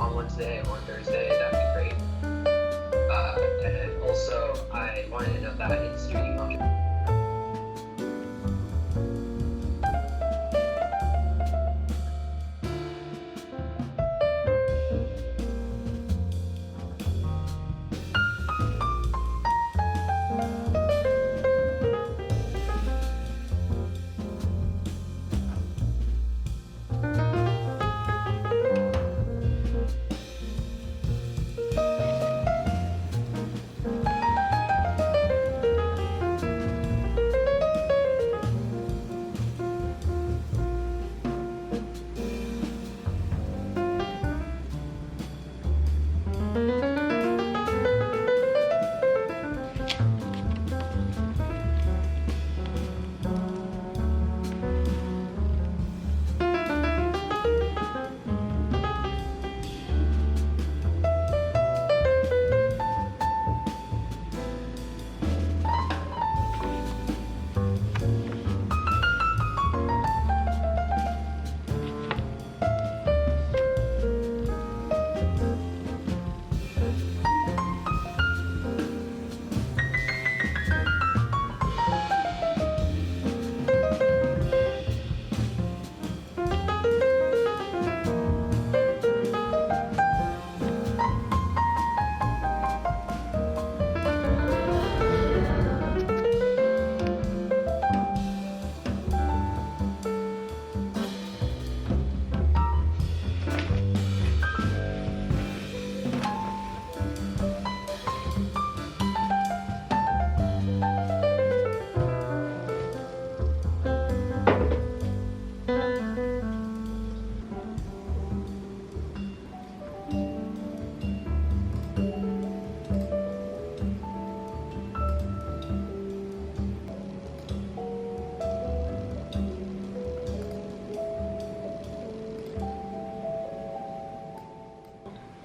on Wednesday or Thursday, that'd be great. And also, I wanted to note that it's your email address.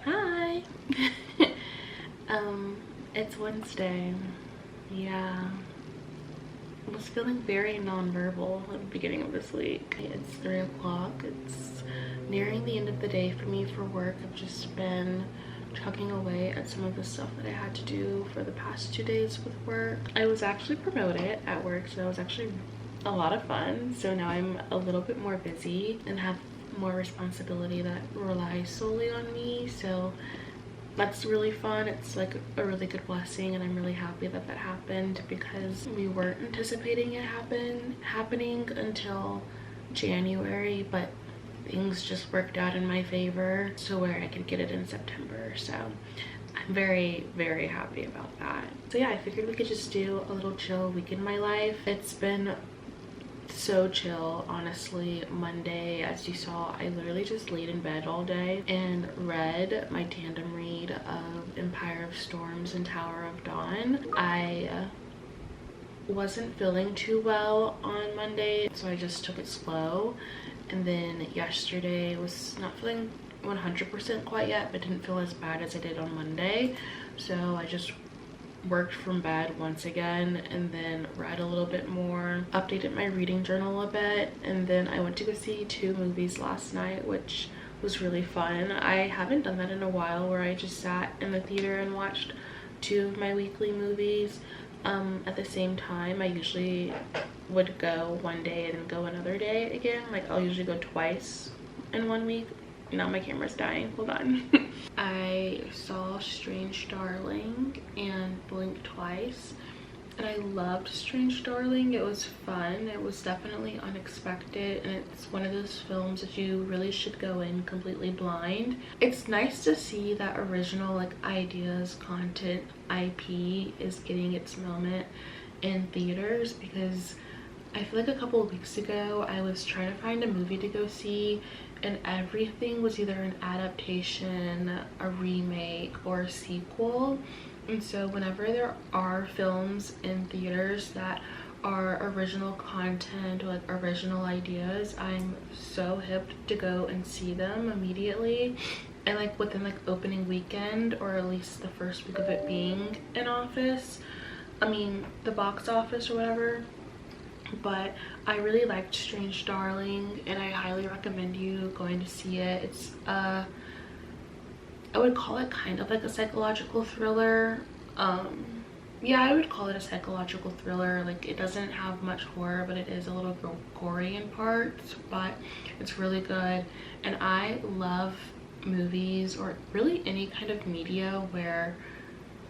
Hi. It's Wednesday. Yeah. I was feeling very nonverbal at the beginning of this week. It's 3 o'clock. It's nearing the end of the day for me for work. I've just been chugging away at some of the stuff that I had to do for the past 2 days with work. I was actually promoted at work, so that was actually a lot of fun. So now I'm a little bit more busy and have more responsibility that relies solely on me, so that's really fun. It's like a really good blessing, and I'm really happy that that happened because we weren't anticipating it happening until January, but things just worked out in my favor so where I could get it in September. So I'm very, very happy about that. So yeah, I figured we could just do a little chill week in my life. It's been so chill, honestly. Monday, as you saw, I literally just laid in bed all day and read my tandem read of Empire of Storms and Tower of Dawn. I wasn't feeling too well on Monday, so I just took it slow, and then yesterday was not feeling 100% quite yet, but didn't feel as bad as I did on Monday, so I just worked from bed once again and then read a little bit more, updated my reading journal a bit, and then I went to go see 2 movies last night, which was really fun. I haven't done that in a while, where I just sat in the theater and watched 2 of my weekly movies at the same time. I usually would go one day and then go another day again. Like, I'll usually go twice in 1 week. Now my camera's dying, hold on. I saw Strange Darling and Blink Twice, and I loved Strange Darling. It was fun. It was definitely unexpected, and it's one of those films that you really should go in completely blind. It's nice to see that original like ideas, content, IP is getting its moment in theaters, because I feel like a couple of weeks ago I was trying to find a movie to go see, and everything was either an adaptation, a remake, or a sequel. And so whenever there are films in theaters that are original content or like original ideas, I'm so hyped to go and see them immediately, and like within like opening weekend, or at least the first week of it being in the box office or whatever. But I really liked Strange Darling, and I highly recommend you going to see it. It's I would call it kind of like a psychological thriller. Yeah, I would call it a psychological thriller. Like, it doesn't have much horror, but it is a little gory in parts, but it's really good. And I love movies, or really any kind of media where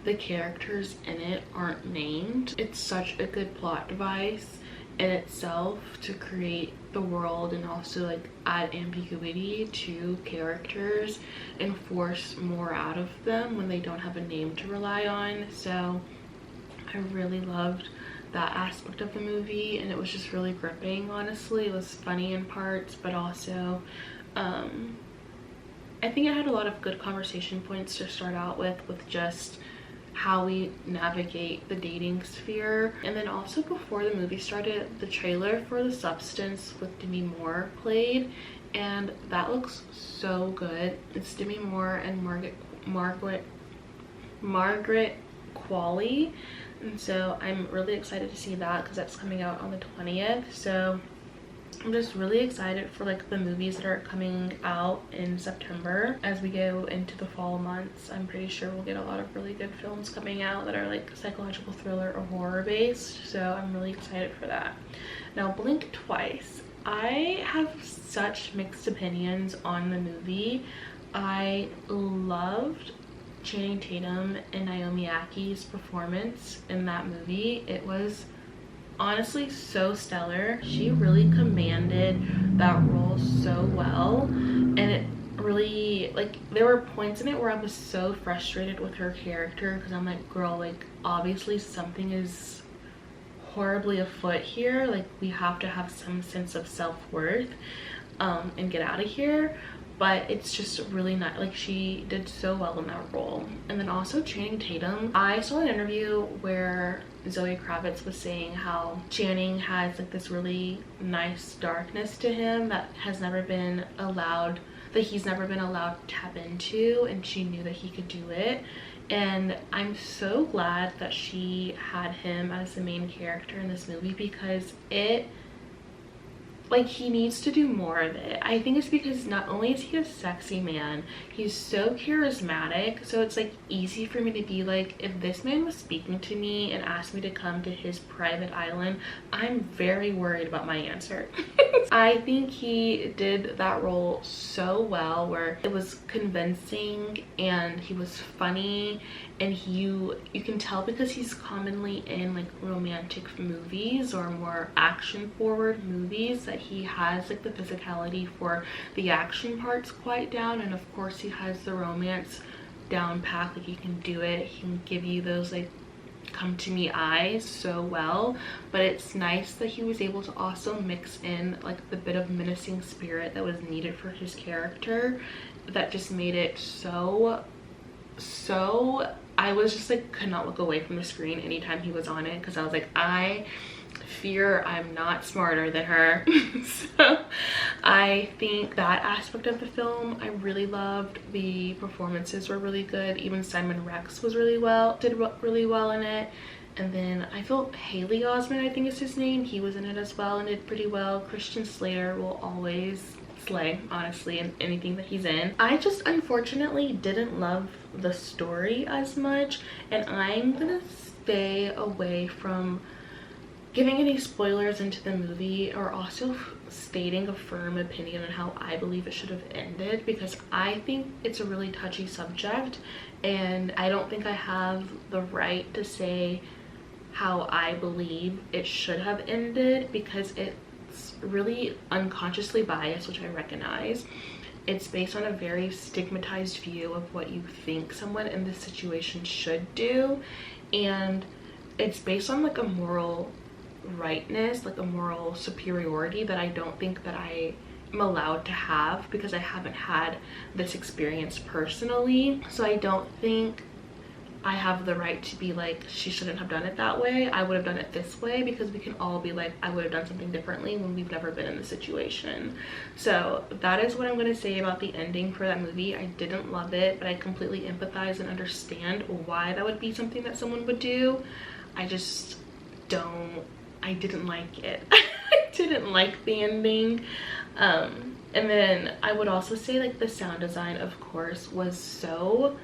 the characters in it aren't named. It's such a good plot device in itself to create the world and also like add ambiguity to characters and force more out of them when they don't have a name to rely on. So I really loved that aspect of the movie, and it was just really gripping. Honestly, it was funny in parts, but also I think it had a lot of good conversation points to start out with just how we navigate the dating sphere. And then also, before the movie started, the trailer for The Substance with Demi Moore played, and that looks so good. It's Demi Moore and Margaret Qualley, and so I'm really excited to see that because that's coming out on the 20th. So I'm just really excited for like the movies that are coming out in September. As we go into the fall months, I'm pretty sure we'll get a lot of really good films coming out that are like psychological thriller or horror based, so I'm really excited for that. Now, Blink Twice, I have such mixed opinions on the movie. I loved Channing Tatum and Naomi Aki's performance in that movie. It was honestly so stellar. She really commanded that role so well, and it really, like, there were points in it where I was so frustrated with her character because I'm like, girl, like, obviously something is horribly afoot here. Like, we have to have some sense of self-worth and get out of here. But it's just really not, like, she did so well in that role. And then also Channing Tatum, I saw an interview where Zoe Kravitz was saying how Channing has like this really nice darkness to him that has never been allowed, that he's never been allowed to tap into, and she knew that he could do it. And I'm so glad that she had him as the main character in this movie, because it, like, he needs to do more of it. I think it's because not only is he a sexy man, he's so charismatic, so it's like easy for me to be like, if this man was speaking to me and asked me to come to his private island, I'm very worried about my answer. I think he did that role so well, where it was convincing and he was funny, and you can tell because he's commonly in like romantic movies or more action forward movies that he has like the physicality for the action parts quite down, and of course he has the romance down packed. Like, he can do it, he can give you those like come to me eyes so well. But it's nice that he was able to also mix in like the bit of menacing spirit that was needed for his character, that just made it so I was just like, could not look away from the screen anytime he was on it, because I was like, I fear I'm not smarter than her. So I think that aspect of the film I really loved. The performances were really good. Even Simon Rex was did really well in it. And then I feel Haley Osment, I think is his name, he was in it as well and did pretty well. Christian Slater will always slay, honestly, in anything that he's in. I just unfortunately didn't love the story as much, and I'm gonna stay away from giving any spoilers into the movie or also stating a firm opinion on how I believe it should have ended, because I think it's a really touchy subject and I don't think I have the right to say how I believe it should have ended, because it's really unconsciously biased, which I recognize. It's based on a very stigmatized view of what you think someone in this situation should do, and it's based on like a moral rightness, like a moral superiority that I don't think that I am allowed to have, because I haven't had this experience personally. So I don't think I have the right to be like, she shouldn't have done it that way, I would have done it this way, because we can all be like, I would have done something differently when we've never been in the situation. So that is what I'm going to say about the ending for that movie. I didn't love it, but I completely empathize and understand why that would be something that someone would do. I didn't like it. I didn't like the ending. And then I would also say like the sound design, of course, was so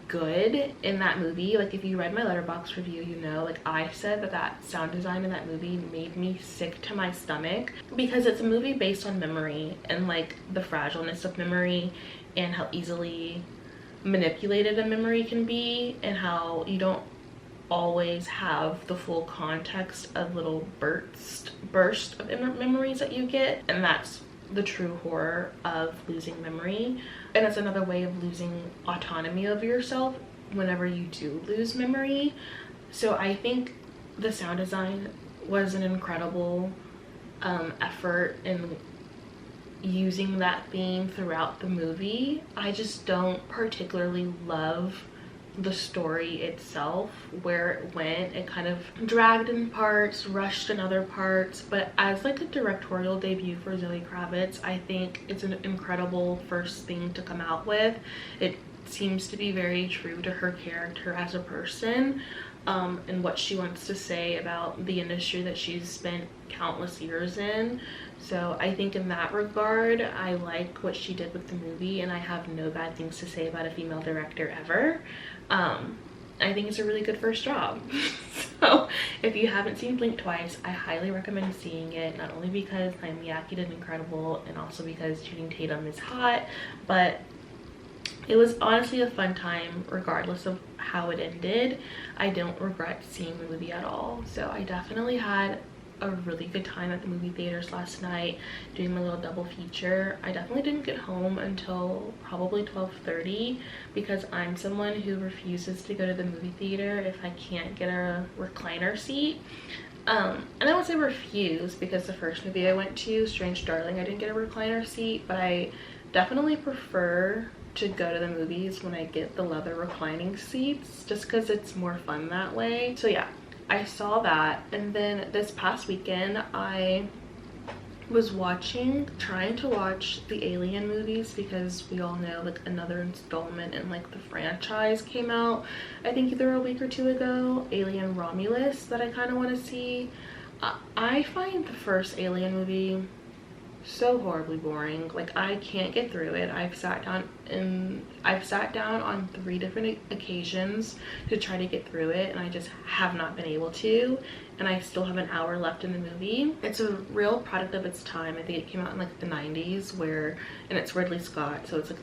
good in that movie. Like if you read my letterbox review, you know, like I said that sound design in that movie made me sick to my stomach, because it's a movie based on memory and like the fragileness of memory and how easily manipulated a memory can be, and how you don't always have the full context of little burst of memories that you get. And that's the true horror of losing memory, and it's another way of losing autonomy of yourself whenever you do lose memory. So I think the sound design was an incredible effort in using that theme throughout the movie. I just don't particularly love the story itself, where it went. It kind of dragged in parts, rushed in other parts, but as like a directorial debut for Zoe Kravitz, I think it's an incredible first thing to come out with. It seems to be very true to her character as a person, and what she wants to say about the industry that she's spent countless years in. So I think in that regard, I like what she did with the movie, and I have no bad things to say about a female director ever. I think it's a really good first job. So if you haven't seen Blink Twice, I highly recommend seeing it, not only because Naomi Ackie did incredible and also because Channing Tatum is hot, but it was honestly a fun time regardless of how it ended. I don't regret seeing the movie at all. So I definitely had a really good time at the movie theaters last night doing my little double feature. I definitely didn't get home until probably 12:30 because I'm someone who refuses to go to the movie theater if I can't get a recliner seat. And I don't say refuse, because the first movie I went to, Strange Darling, I didn't get a recliner seat, but I definitely prefer to go to the movies when I get the leather reclining seats, just because it's more fun that way. So yeah, I saw that. And then this past weekend I was trying to watch the Alien movies, because we all know like another installment in like the franchise came out, I think either a week or two ago, Alien Romulus, that I kind of want to see. I find the first Alien movie so horribly boring. Like I can't get through it. I've sat down on 3 different occasions to try to get through it, and I just have not been able to, and I still have an hour left in the movie. It's a real product of its time. I think it came out in like the 90s, and it's Ridley Scott, so it's like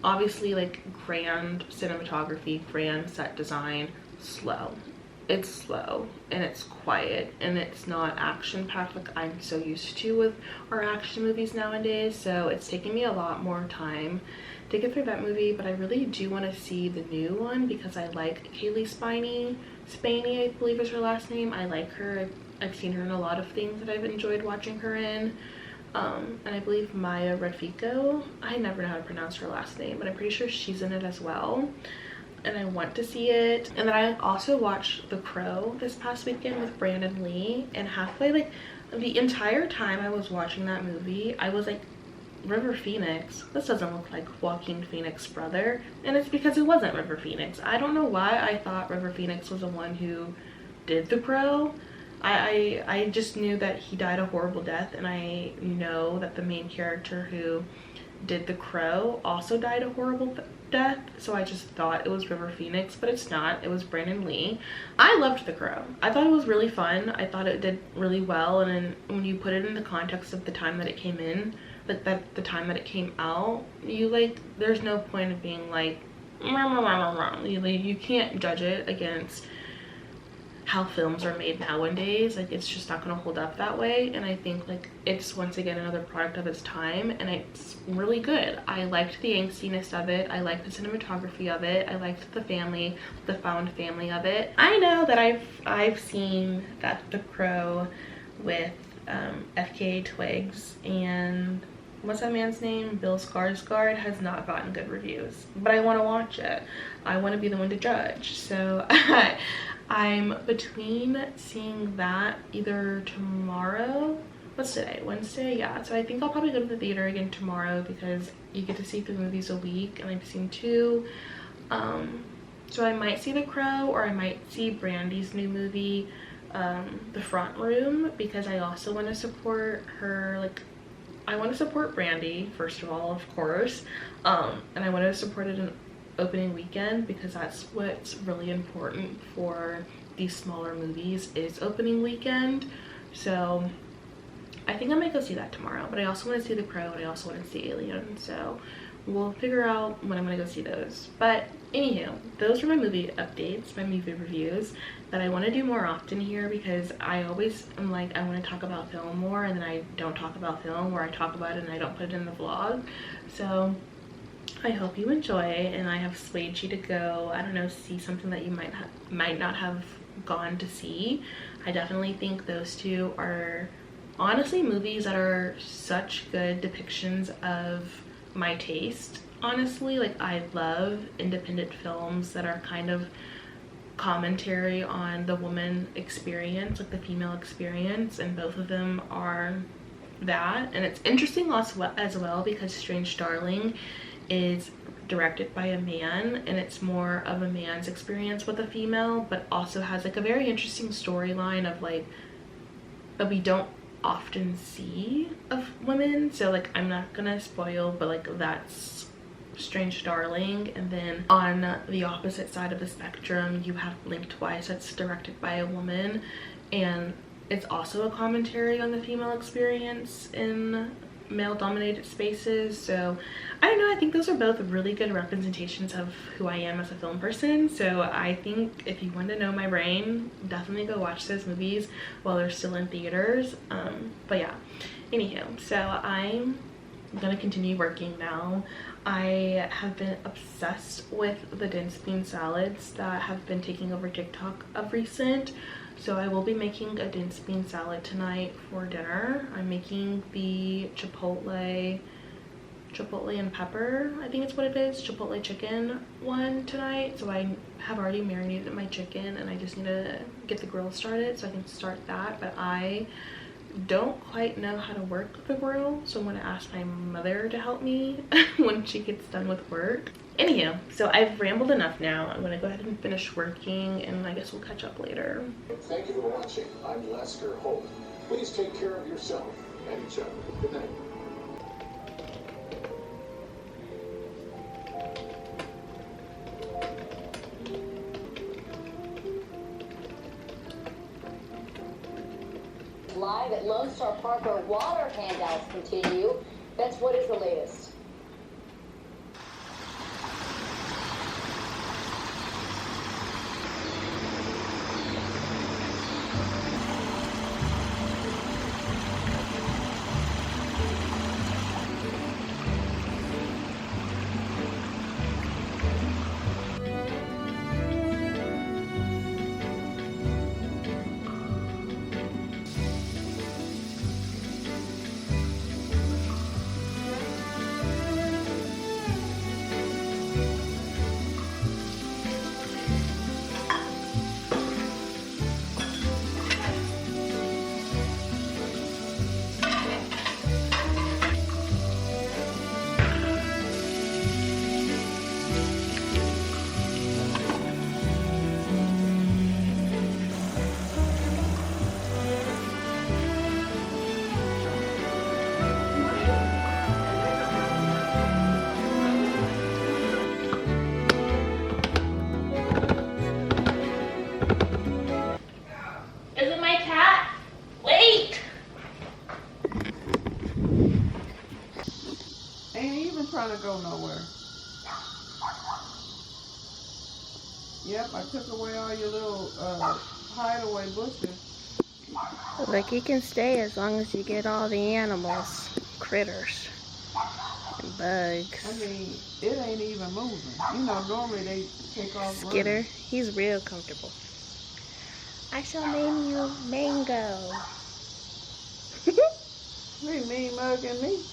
obviously like grand cinematography, grand set design, slow. It's slow and it's quiet and it's not action packed like I'm so used to with our action movies nowadays. So it's taking me a lot more time to get through that movie, but I really do want to see the new one because I like Kaylee Spaney, I believe is her last name. I like her. I've seen her in a lot of things that I've enjoyed watching her in. And I believe Maya Radfico, I never know how to pronounce her last name, but I'm pretty sure she's in it as well, and I want to see it. And then I also watched The Crow this past weekend with Brandon Lee, and halfway, like the entire time I was watching that movie, I was like, River Phoenix, this doesn't look like Joaquin Phoenix's brother. And it's because it wasn't River Phoenix. I don't know why I thought River Phoenix was the one who did The Crow. I just knew that he died a horrible death, and I know that the main character who did The Crow also died a horrible death, so I just thought it was River Phoenix, but it's not. It was Brandon Lee. I loved The Crow. I thought it was really fun. I thought it did really well, and then when you put it in the context of the time that it came in, like the time that it came out, you like, there's no point of being like, you can't judge it against how films are made nowadays. Like it's just not going to hold up that way. And I think like it's once again another product of its time, and it's really good. I liked the angstiness of it. I liked the cinematography of it. I liked the found family of it. I know that I've seen that The Crow with FKA Twigs and what's that man's name, Bill Skarsgård, has not gotten good reviews, but I want to watch it. I want to be the one to judge. So I'm between seeing that either tomorrow. What's today? Wednesday? Yeah, so I think I'll probably go to the theater again tomorrow, because you get to see 3 movies a week and I've seen 2. So I might see The Crow, or I might see Brandy's new movie, The Front Room, because I also want to support her like I want to support Brandy, first of all, of course. And I want to support it in opening weekend because that's what's really important for these smaller movies is opening weekend. So I think I might go see that tomorrow, but I also want to see The Crow and I also want to see Alien, so we'll figure out when I'm gonna go see those. But anywho, those are my movie updates, my movie reviews that I want to do more often here because I always am like, I want to talk about film more and then I don't talk about film, or I talk about it and I don't put it in the vlog. So I hope you enjoy, and I have swayed you to go, I don't know, see something that you might not have gone to see. I definitely think those two are honestly movies that are such good depictions of my taste. Honestly, like, I love independent films that are kind of commentary on the woman experience, like the female experience, and both of them are that. And it's interesting as well because Strange Darling is directed by a man and it's more of a man's experience with a female, but also has like a very interesting storyline of like that we don't often see of women. So like, I'm not gonna spoil, but like, that's Strange Darling. And then on the opposite side of the spectrum you have Blink Twice, that's directed by a woman, and it's also a commentary on the female experience in male dominated spaces. So I don't know, I think those are both really good representations of who I am as a film person. So I think if you want to know my brain, definitely go watch those movies while they're still in theaters. But yeah, anywho, so I'm gonna continue working now. I have been obsessed with the dentist bean salads that have been taking over TikTok of recent. So I will be making a dentist bean salad tonight for dinner. I'm making the chipotle and pepper, I think it's what it is, chipotle chicken one tonight. So I have already marinated my chicken and I just need to get the grill started so I can start that. But I don't quite know how to work the grill, so I'm gonna ask my mother to help me when she gets done with work. Anywho, so I've rambled enough now. I'm gonna go ahead and finish working and I guess we'll catch up later. Thank you for watching. I'm Lester Holt. Please take care of yourself and each other. Good night. Live at Lone Star Park where water handouts continue. That's what is the latest. Trying to go nowhere. Yep, I took away all your little hideaway bushes. Like, you can stay as long as you get all the animals, critters, and bugs. I mean, it ain't even moving. You know, normally they take off Skitter, running. he's real comfortable. I shall name you Mango. They mean mugging me.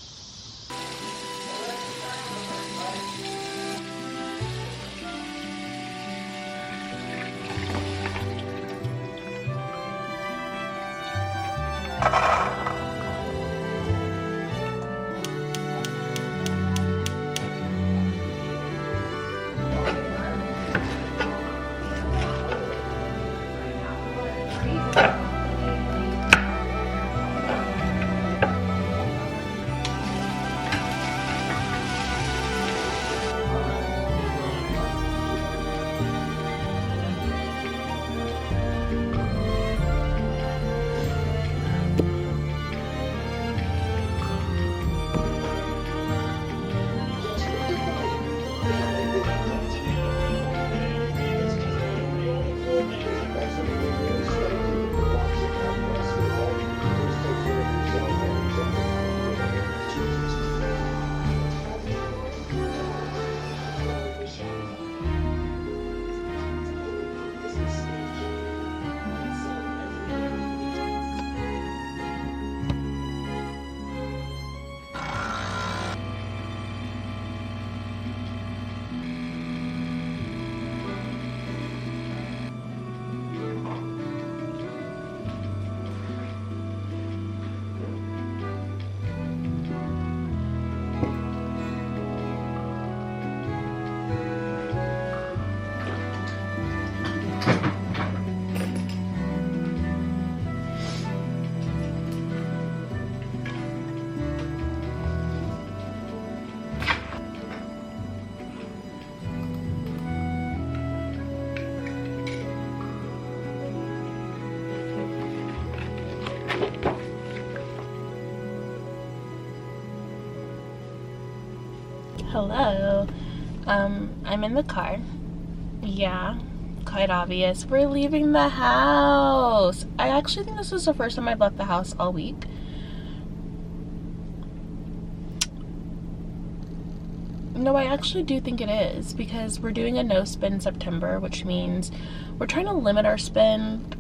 Hello. I'm in the car. Yeah, quite obvious. We're leaving the house. I actually think this is the first time I've left the house all week. No, I actually do think it is, because we're doing a no spend September, which means we're trying to limit our spend.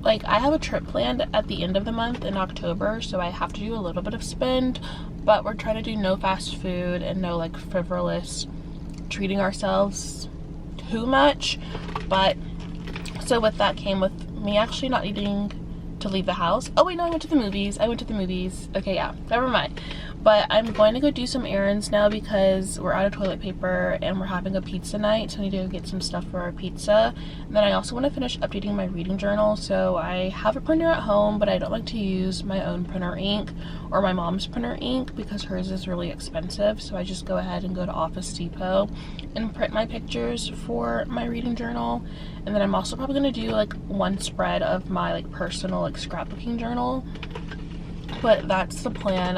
Like, I have a trip planned at the end of the month in October, so I have to do a little bit of spend, but we're trying to do no fast food and no like frivolous treating ourselves too much. But so with that came with me actually not needing to leave the house. Oh wait, no, I went to the movies. Okay, yeah, never mind. But I'm going to go do some errands now because we're out of toilet paper and we're having a pizza night, so I need to go get some stuff for our pizza. And then I also want to finish updating my reading journal. So I have a printer at home, but I don't like to use my own printer ink or my mom's printer ink because hers is really expensive. So I just go ahead and go to Office Depot and print my pictures for my reading journal. And then I'm also probably going to do like one spread of my like personal like scrapbooking journal. But that's the plan.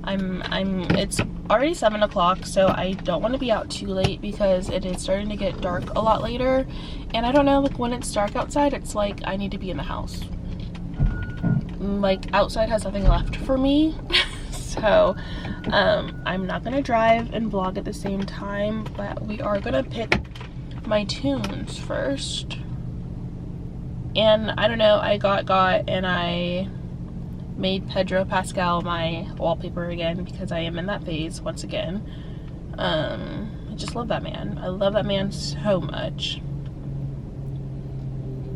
It's already 7 o'clock, so I don't want to be out too late because it is starting to get dark a lot later. And I don't know, like when it's dark outside, it's like I need to be in the house. Like outside has nothing left for me. So I'm not gonna drive and vlog at the same time, but we are gonna pick my tunes first. And I don't know, I got and I made Pedro Pascal my wallpaper again because I am in that phase once again. I just love that man. I love that man so much.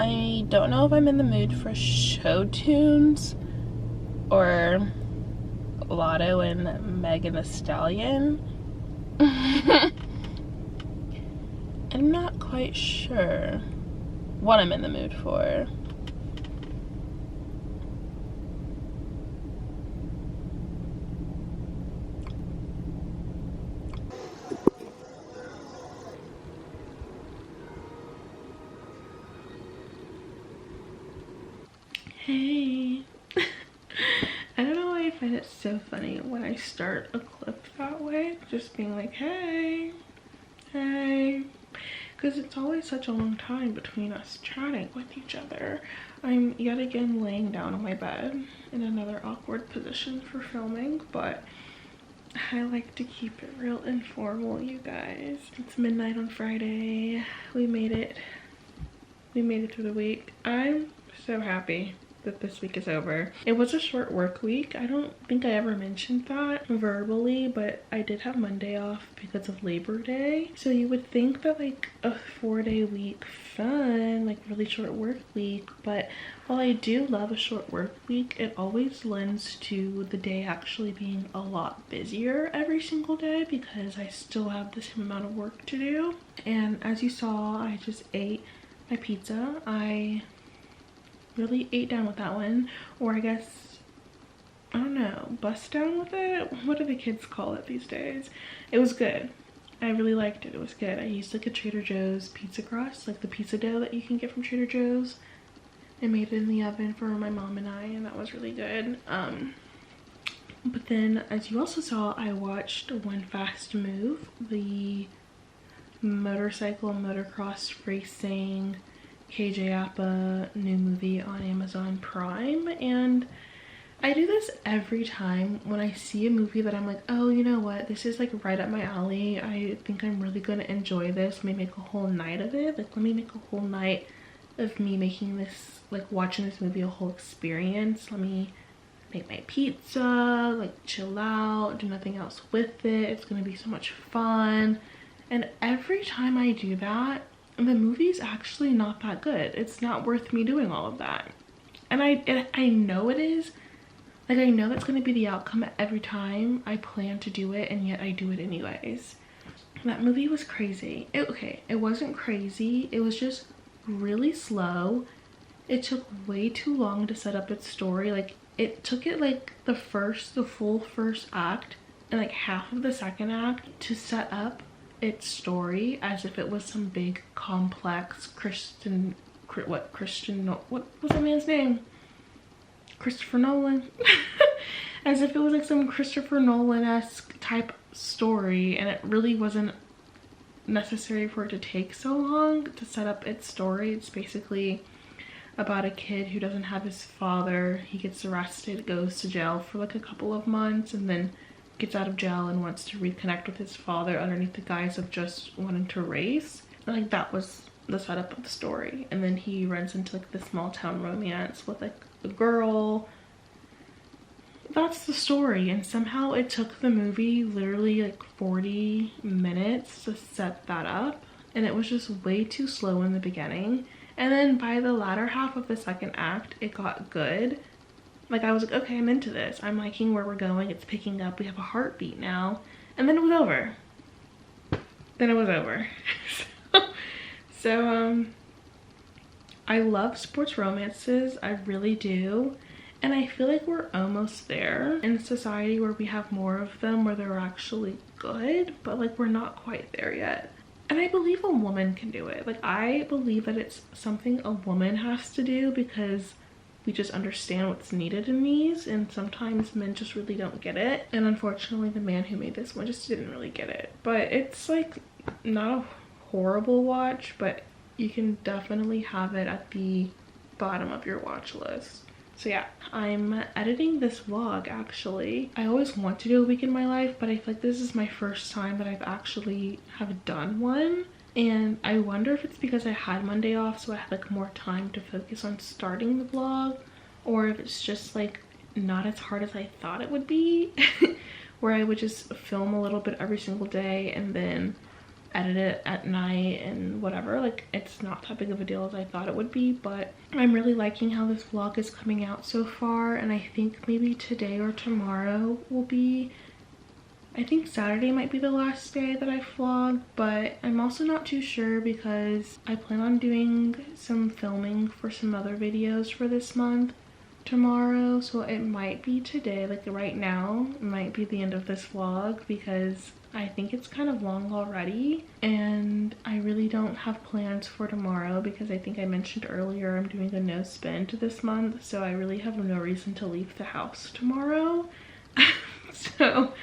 I don't know if I'm in the mood for show tunes or Lotto and Megan Thee Stallion. I'm not quite sure what I'm in the mood for. Hey. I don't know why I find it so funny when I start a clip that way, just being like, hey, because it's always such a long time between us chatting with each other. I'm yet again laying down on my bed in another awkward position for filming, but I like to keep it real informal, you guys. It's midnight on Friday. We made it through the week. I'm so happy that this week is over. It was a short work week. I don't think I ever mentioned that verbally, but I did have Monday off because of Labor Day. So you would think that like a 4-day week, fun, like really short work week, but while I do love a short work week, it always lends to the day actually being a lot busier every single day because I still have the same amount of work to do. And as you saw, I just ate my pizza. I really ate down with that one, or I guess, I don't know, bust down with it? What do the kids call it these days? It was good. I really liked it. It was good. I used like a Trader Joe's pizza crust, like the pizza dough that you can get from Trader Joe's. I made it in the oven for my mom and I, and that was really good. But then, as you also saw, I watched One Fast Move, the motorcycle motocross racing KJ Apa new movie on Amazon Prime. And I do this every time when I see a movie that I'm like, oh, you know what, this is like right up my alley. I think I'm really gonna enjoy this. Let me make a whole night of it. Like, let me make a whole night of me making this, like watching this movie, a whole experience. Let me make my pizza, like chill out, do nothing else with it. It's gonna be so much fun. And every time I do that, the movie's actually not that good. It's not worth me doing all of that. And I know it is. Like, I know that's going to be the outcome every time I plan to do it, and yet I do it anyways. That movie was crazy. It wasn't crazy. It was just really slow. It took way too long to set up its story. Like, it took it like the full first act and like half of the second act to set up its story as if it was some big complex what was that man's name? Christopher Nolan. as if it was like some Christopher Nolan-esque type story, and it really wasn't necessary for it to take so long to set up its story. It's basically about a kid who doesn't have his father. He gets arrested, goes to jail for like a couple of months, and then gets out of jail and wants to reconnect with his father underneath the guise of just wanting to race. Like, that was the setup of the story. And then he runs into like the small town romance with like a girl. That's the story, and somehow it took the movie literally like 40 minutes to set that up, and it was just way too slow in the beginning. And then by the latter half of the second act, it got good. Like, I was like, okay, I'm into this. I'm liking where we're going. It's picking up. We have a heartbeat now. And then it was over. Then it was over. So, I love sports romances. I really do. And I feel like we're almost there in society where we have more of them, where they're actually good, but like we're not quite there yet. And I believe a woman can do it. Like, I believe that it's something a woman has to do because we just understand what's needed in these, and sometimes men just really don't get it. And unfortunately, the man who made this one just didn't really get it. But it's like not a horrible watch, but you can definitely have it at the bottom of your watch list. So yeah, I'm editing this vlog actually. I always want to do a week in my life, but I feel like this is my first time that I've actually have done one. And I wonder if it's because I had Monday off, so I had like more time to focus on starting the vlog, or if it's just like not as hard as I thought it would be, where I would just film a little bit every single day and then edit it at night and whatever. Like, it's not that big of a deal as I thought it would be. But I'm really liking how this vlog is coming out so far, and I think maybe today or tomorrow will be, I think Saturday might be the last day that I vlog, but I'm also not too sure because I plan on doing some filming for some other videos for this month tomorrow, so it might be today. Like, right now it might be the end of this vlog because I think it's kind of long already, and I really don't have plans for tomorrow because I think I mentioned earlier I'm doing a no spend this month, so I really have no reason to leave the house tomorrow. So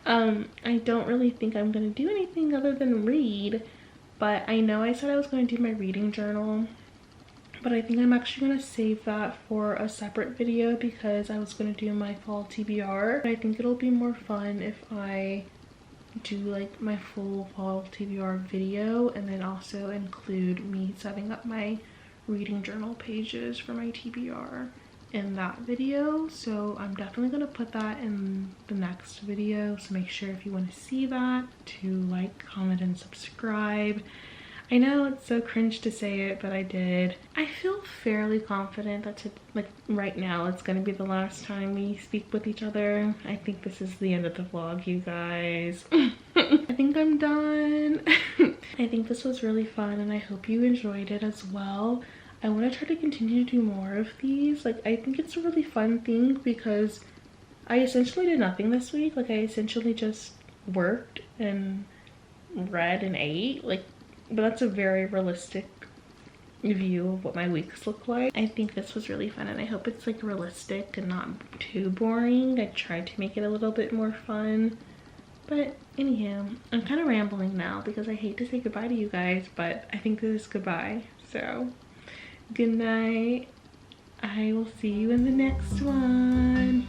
I don't really think I'm gonna do anything other than read, but I know I said I was going to do my reading journal, but I think I'm actually gonna save that for a separate video because I was gonna do my fall TBR. I think it'll be more fun if I do like my full fall TBR video and then also include me setting up my reading journal pages for my TBR in that video. So I'm definitely gonna put that in the next video, so make sure if you want to see that to like, comment, and subscribe. I know it's so cringe to say it, but I did. I feel fairly confident that like right now it's gonna be the last time we speak with each other. I think this is the end of the vlog, you guys. I think I'm done. I think this was really fun and I hope you enjoyed it as well. I want to try to continue to do more of these. Like, I think it's a really fun thing because I essentially did nothing this week. Like, I essentially just worked and read and ate. Like, but that's a very realistic view of what my weeks look like. I think this was really fun and I hope it's like realistic and not too boring. I tried to make it a little bit more fun. But anyhow, I'm kind of rambling now because I hate to say goodbye to you guys, but I think this is goodbye. So, good night. I will see you in the next one.